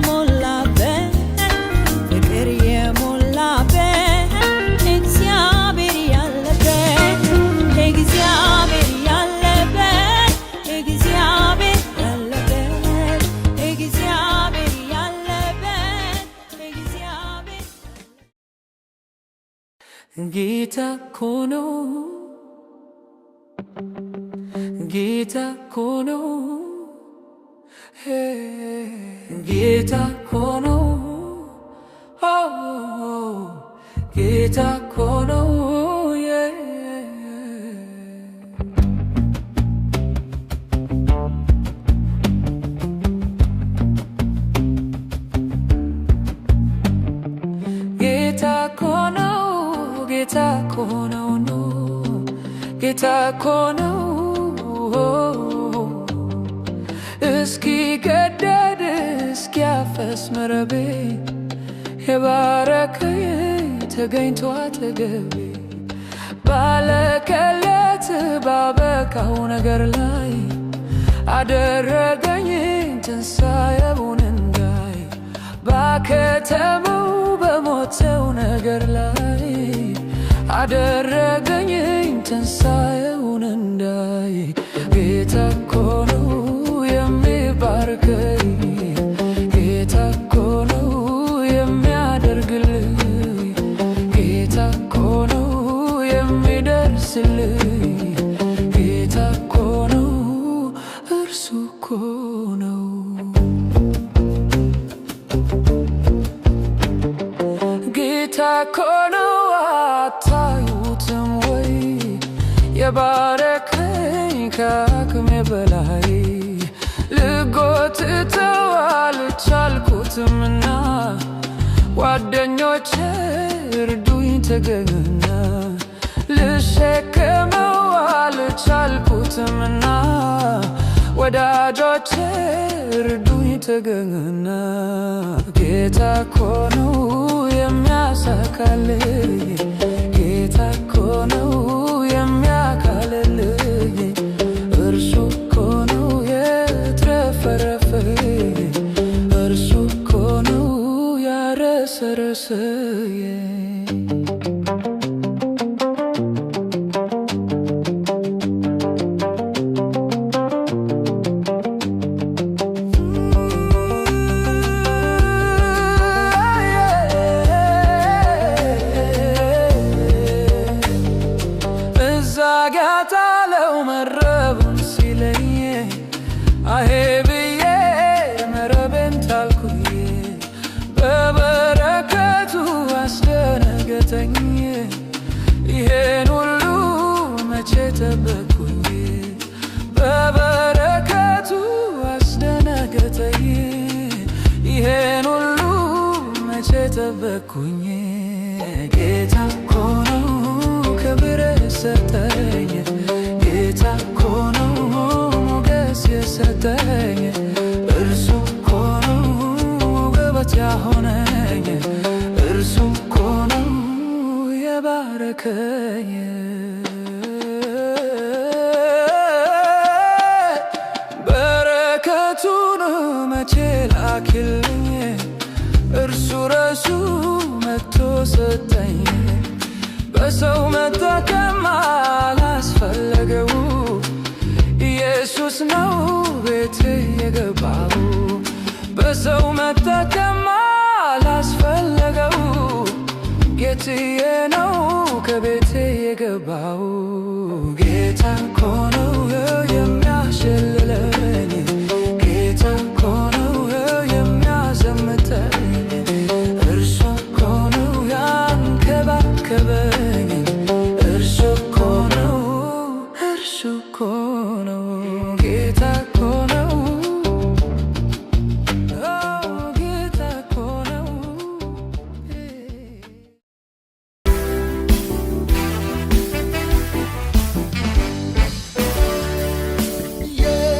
የሞላበት ፍቅር የሞላበት እግዚአብሔር ያለበት እግዚአብሔር ያለበት እግዚአብሔር ያለበት እግዚአብሔር ያለበት እግዚአብሔር ጌታ እኮ ነው ጌታ እኮ ነው ጌታ እኮ ነው ጌታ እኮ ነው ጌታ እኮ ነው ጌታ እኮ ነው ጌታ እኮ ነው እስኪ ገደድ እስኪ ያፈስ መረቤ የባረከኝ ተገኝቶ አጠገቤ ባለቀለት ባበቃው ነገር ላይ አደረገኝ ትንሣኤውን እንዳይ ባከተመው በሞተው ነገር ላይ አደረገኝ ትንሣኤውን እንዳይ ጌታ እኮ ነው የሚባርከኝ ጌታ እኮ ነው የሚያደርግልኝ ጌታ እኮ ነው የሚደርስልኝ ጌታ እኮ ነው እርሱ እኮ ነው ጌታ እኮ ነው አታዩትም ወይ የባረከኝ ከአቅሜ በላይ ልጎትተው አልቻልኩትምና ጓደኞቼ እርዱኝ ተገኙና ልሸከመው አልቻልኩትምና ወዳጆቼ እርዱኝ ተገኙና ጌታ እኮ ነው የሚያሳካልኝ ጌታ እኮ ነው የሚያካልልኝ እርሱ እኮ ነው የተረፈረፈኝ እርሱ እኮ ነው ያረሰረሰኝ ዛጋታለው መረቡን ሲለኝ አሄ ብዬ መረቤን ታልኩኝ በበረከቱ አስደነገጠኝ ይሄን ሁሉ መቼ ጠበቅኩኝ በበረከቱ አስደነገጠኝ ይሄን ሁሉ መቼ ጠበቅኩኝ ጌታ እኮ ነው ክብር የሰጠኝ ጌታ እኮ ነው ሞገስ የሰጠኝ እርሱ እኮ ነው ውበት ያሆነኝ እርሱ እኮ ነው የባረከኝ በረከቱን መቼ ላክልኝ እርሱ ረሱ መጥቶ ሰጠኝ በሰው መጠቀም አላስፈለገው ኢየሱስ ነው ቤቴ የገባው በሰው መጠቀም አላስፈለገው ጌታዬ ነው ከቤቴ የገባው ጌታ እኮ ነው የሚያሸልለኝ ጌታ እኮ ነው የሚያዘምተኝ እርሱ እኮ ነው ያንከባከበኝ እርሱ እኮ ነው ጌታ እኮ ነው ጌታ እኮ ነው Yeah.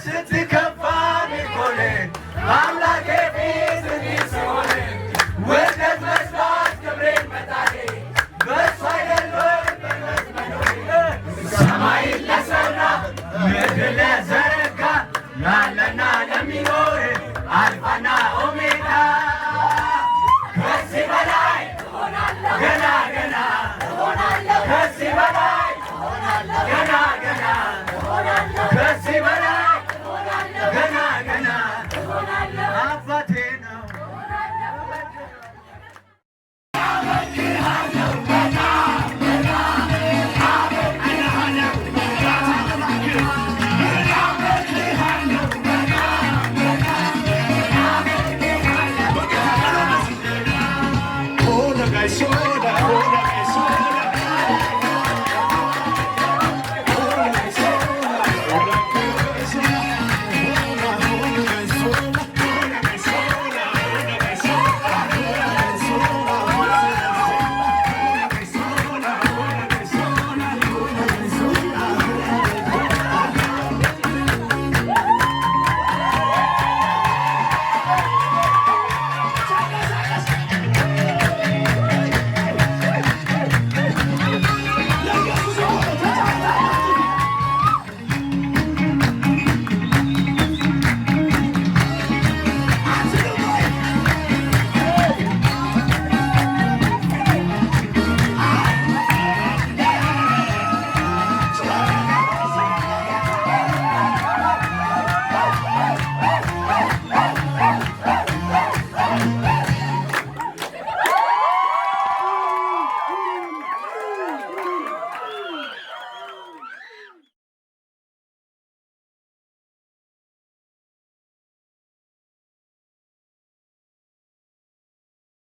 ስትከፋ ሚኮኔ